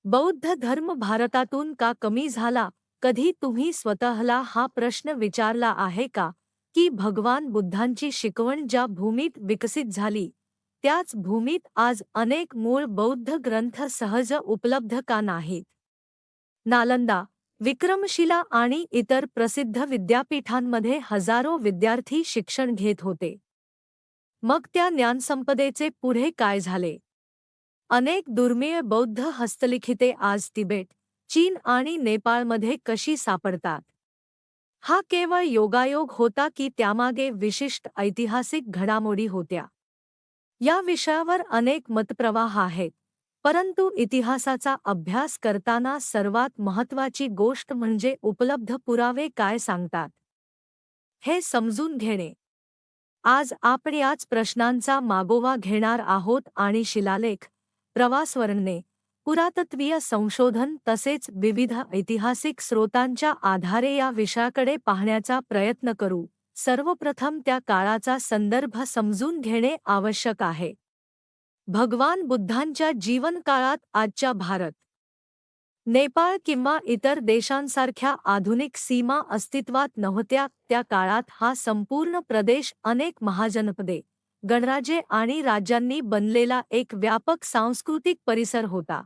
बौद्ध धर्म भारतातून का कमी झाला? कधी तुम्ही स्वतःला हा प्रश्न विचारला आहे का, की भगवान बुद्धांची शिकवण ज्या भूमीत विकसित झाली, त्याच भूमीत आज अनेक मूळ बौद्ध ग्रंथ सहज उपलब्ध का नाहीत? नालंदा, विक्रमशिला आणि इतर प्रसिद्ध विद्यापीठांमध्ये हजारो विद्यार्थी शिक्षण घेत होते. मग त्या ज्ञानसंपदेचे पुढे काय झाले? अनेक दुर्मिळ बौद्ध हस्तलिखिते आज तिबेट, चीन आणि नेपाळमध्ये कशी सापडतात? हा केवळ योगायोग होता की त्यामागे विशिष्ट ऐतिहासिक घडामोडी होत्या? या विषयावर अनेक मतप्रवाह आहेत, परंतु इतिहासाचा अभ्यास करताना सर्वात महत्त्वाची गोष्ट म्हणजे उपलब्ध पुरावे काय सांगतात हे समजून घेणे. आज आपण याच प्रश्नांचा मागोवा घेणार आहोत आणि शिलालेख, प्रवासवर्णने, पुरातत्वीय संशोधन तसेच विविध ऐतिहासिक स्रोतांच्या आधारे या विषयाकडे पाहण्याचा प्रयत्न करू. सर्वप्रथम त्या काळाचा संदर्भ समजून घेणे आवश्यक आहे. भगवान बुद्धांच्या जीवनकाळात आजच्या भारत, नेपाळ किंवा इतर देशांसारख्या आधुनिक सीमा अस्तित्वात नव्हत्या. त्या काळात हा संपूर्ण प्रदेश अनेक महाजनपदे, गणराज्ये आणि राज्यांनी बनलेला एक व्यापक सांस्कृतिक परिसर होता.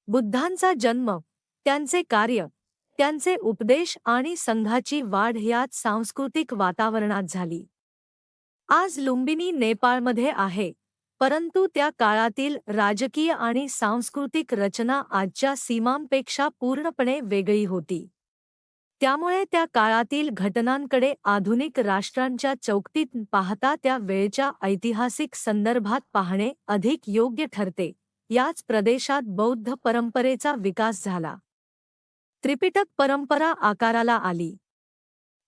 बुद्धांचा जन्म, त्यांचे कार्य, त्यांचे उपदेश आणि संघाची वाढ याच सांस्कृतिक वातावरणात झाली. आज लुंबिनी नेपाळमध्ये आहे, परंतु त्या काळातील राजकीय आणि सांस्कृतिक रचना आजच्या सीमांपेक्षा पूर्णपणे वेगळी होती. त्यामुळे त्या काळातील घटनांकडे आधुनिक राष्ट्रांच्या चौकटीत पाहता त्या वेळच्या ऐतिहासिक संदर्भात पाहणे अधिक योग्य ठरते. याच प्रदेशात बौद्ध परंपरेचा विकास झाला. त्रिपिटक परंपरा आकाराला आली.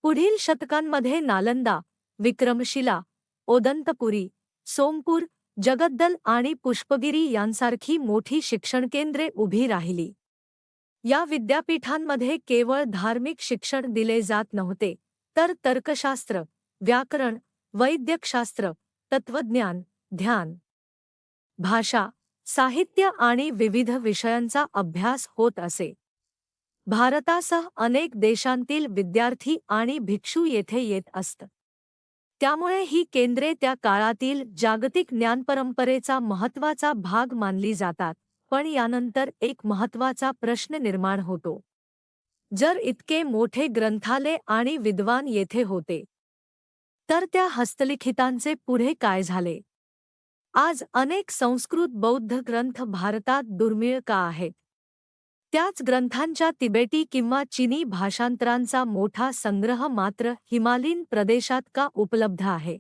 पुढील शतकांमध्ये नालंदा, विक्रमशिला, ओदंतपुरी, सोमपूर, जगद्दल आणि पुष्पगिरी यांसारखी मोठी शिक्षणकेंद्रे उभी राहिली. या विद्यापीठांमध्ये केवळ धार्मिक शिक्षण दिले जात नव्हते, तर तर्कशास्त्र, व्याकरण, वैद्यकशास्त्र, तत्त्वज्ञान, ध्यान, भाषा, साहित्य आणि विविध विषयांचा अभ्यास होत असे. भारतासह अनेक देशांतील विद्यार्थी आणि भिक्षू येथे येत असत. त्यामुळे ही केंद्रे त्या काळातील जागतिक ज्ञानपरंपरेचा महत्त्वाचा भाग मानली जातात. पण यानंतर एक महत्त्वाचा प्रश्न निर्माण होतो. जर इतके मोठे ग्रंथालय आणि विद्वान येथे होते, तर त्या हस्तलिखितांचे पुढे काय झाले? आज अनेक संस्कृत बौद्ध ग्रंथ भारतात दुर्मिळ का आहेत? त्याच ग्रंथांच्या तिबेटी किंवा चिनी भाषांतरांचा मोठा संग्रह मात्र हिमालयीन प्रदेशात का उपलब्ध आहे?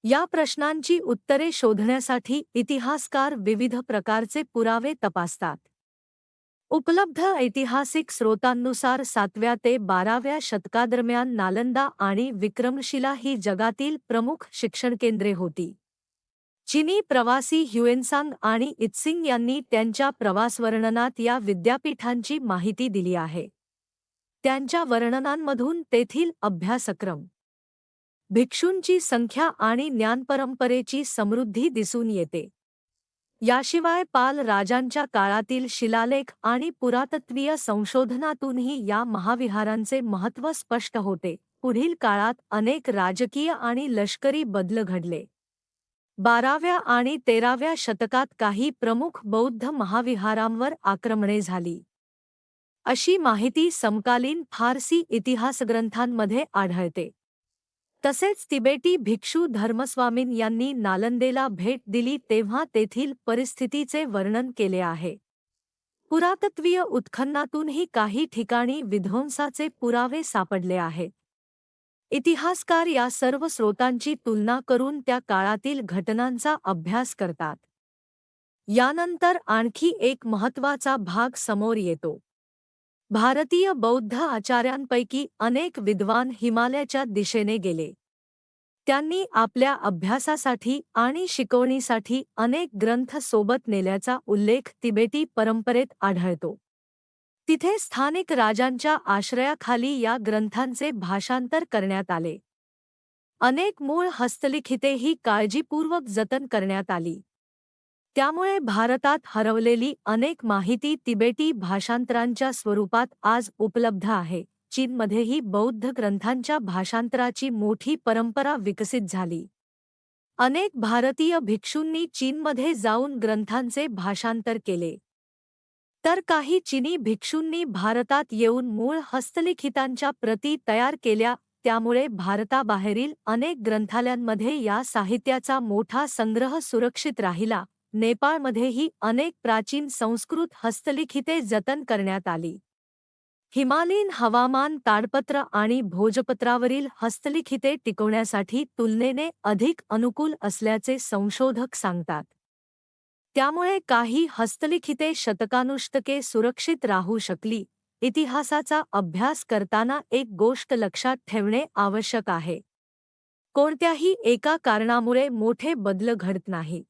या प्रश्नांची उत्तरे शोधण्यासाठी इतिहासकार विविध प्रकारचे पुरावे तपासतात. उपलब्ध ऐतिहासिक स्रोतांनुसार 7व्या ते 12व्या शतकादरम्यान नालंदा आणि विक्रमशिला ही जगातील प्रमुख शिक्षणकेंद्रे होती. चिनी प्रवासी ह्युएनसांग आणि इत्सिंग यांनी त्यांच्या प्रवासवर्णनात या विद्यापीठांची माहिती दिली आहे. त्यांच्या वर्णनांमधून तेथील अभ्यासक्रम, भिक्षूंची संख्या आणि ज्ञानपरंपरेची समृद्धी दिसून येते. याशिवाय पाल राजांच्या काळातील शिलालेख आणि पुरातत्वीय संशोधनातूनही या महाविहारांचे महत्त्व स्पष्ट होते. पुढील काळात अनेक राजकीय आणि लष्करी बदल घडले. 12व्या आणि 13व्या शतकात काही प्रमुख बौद्ध महाविहारांवर आक्रमणे झाली, अशी माहिती समकालीन फारसी इतिहासग्रंथांमध्ये आढळते. तसेच तिबेटी भिक्षू धर्मस्वामीन यांनी नालंदेला भेट दिली तेव्हा तेथील परिस्थितीचे वर्णन केले आहे. पुरातत्वीय उत्खननातूनही काही ठिकाणी विध्वंसाचे पुरावे सापडले आहेत. इतिहासकार या सर्व स्रोतांची तुलना करून त्या काळातील घटनांचा अभ्यास करतात. यानंतर आणखी एक महत्त्वाचा भाग समोर येतो. भारतीय बौद्ध आचार्यांपैकी अनेक विद्वान हिमालयाच्या दिशेने गेले. त्यांनी आपल्या अभ्यासासाठी आणि शिकवणीसाठी अनेक ग्रंथ सोबत नेल्याचा उल्लेख तिबेटी परंपरेत आढळतो. तिथे स्थानिक राजांच्या आश्रयाखाली या ग्रंथांचे भाषांतर करण्यात आले. अनेक मूळ हस्तलिखितेही काळजीपूर्वक जतन करण्यात आली. त्यामुळे भारतात हरवलेली अनेक माहिती तिबेटी भाषांतरांच्या स्वरूपात आज उपलब्ध आहे. चीनमध्येही बौद्ध ग्रंथांच्या भाषांतराची मोठी परंपरा विकसित झाली. अनेक भारतीय भिक्षूंनी चीनमध्ये जाऊन ग्रंथांचे भाषांतर केले. तर काही चीनी भिक्षूंनी भारतात येऊन मूळ हस्तलिखितांच्या प्रती तयार केल्या. त्यामुळे भारताबाहेरील अनेक ग्रंथालयांमध्ये या साहित्याचा मोठा संग्रह सुरक्षित राहिला. नेपाळमध्येही अनेक प्राचीन संस्कृत हस्तलिखिते जतन करण्यात आली. हिमालयीन हवामान ताडपत्र आणि भोजपत्रावरील हस्तलिखिते टिकवण्यासाठी तुलनेने अधिक अनुकूल असल्याचे संशोधक सांगतात. त्यामुळे काही हस्तलिखिते शतकानुशतके सुरक्षित राहू शकली. इतिहासाचा अभ्यास करताना एक गोष्ट लक्षात ठेवणे आवश्यक आहे. कोणत्याही एका कारणामुळे मोठे बदल घडत नाहीत.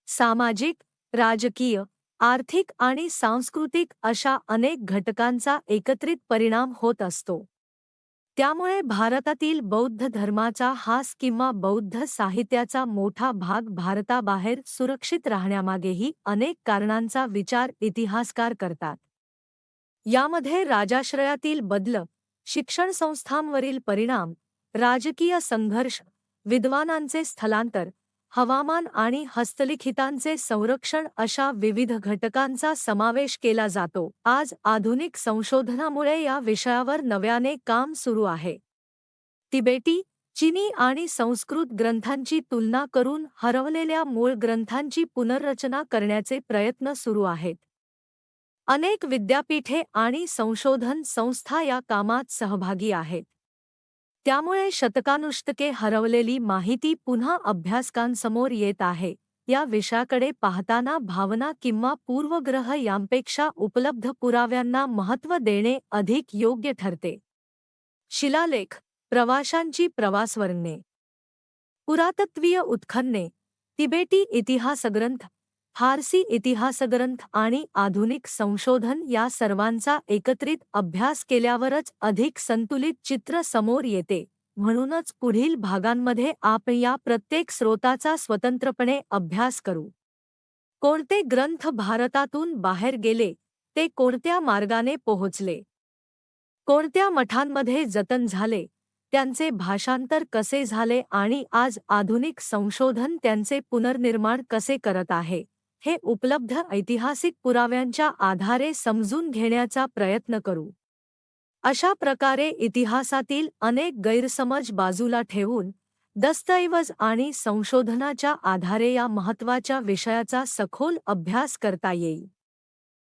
सामाजिक, राजकीय, आर्थिक आणि सांस्कृतिक अशा अनेक घटकांचा एकत्रित परिणाम होत असतो. त्यामुळे भारतातील बौद्ध धर्माचा हास किंवा बौद्ध साहित्याचा मोठा भाग भारताबाहेर सुरक्षित राहण्यामागेही अनेक कारणांचा विचार इतिहासकार करतात. यामध्ये राजाश्रयातील बदल, शिक्षण संस्थांवरील परिणाम, राजकीय संघर्ष, विद्वानांचे स्थलांतर, हवामान आणि हस्तलिखितांचे संरक्षण अशा विविध घटकांचा समावेश केला जातो. आज आधुनिक संशोधनामुळे या विषयावर नव्याने काम सुरू आहे. तिबेटी, चीनी आणि संस्कृत ग्रंथांची तुलना करून हरवलेल्या मूळ ग्रंथांची पुनर्रचना करण्याचे प्रयत्न सुरू आहेत. अनेक विद्यापीठे आणि संशोधन संस्था या कामात सहभागी आहेत. त्यामुळे शतकानुशतके हरवलेली माहिती पुन्हा अभ्यासकांसमोर येत आहे. या विषयाकडे पाहताना भावना किंवा पूर्वग्रह यांपेक्षा उपलब्ध पुराव्यांना महत्त्व देणे अधिक योग्य ठरते. शिलालेख, प्रवाशांची प्रवासवर्णने, पुरातत्वीय उत्खनने, तिबेटी इतिहासग्रंथ, फारसी इतिहासग्रंथ आणि आधुनिक संशोधन या सर्वांचा एकत्रित अभ्यास केल्यावरच अधिक संतुलित चित्र समोर येते. म्हणूनच पुढील भागांमध्ये आपण या प्रत्येक स्रोताचा स्वतंत्रपणे अभ्यास करू. कोणते ग्रंथ भारतातून बाहेर गेले, ते कोणत्या मार्गाने पोहोचले, कोणत्या मठांमध्ये जतन झाले, त्यांचे भाषांतर कसे झाले आणि आज आधुनिक संशोधन त्यांचे पुनर्निर्माण कसे करत आहे, हे उपलब्ध ऐतिहासिक पुराव्यांच्या आधारे समजून घेण्याचा प्रयत्न करू. अशा प्रकारे इतिहासातील अनेक गैरसमज बाजूला ठेवून दस्तऐवज आणि संशोधनाच्या आधारे या महत्त्वाच्या विषयाचा सखोल अभ्यास करता येईल.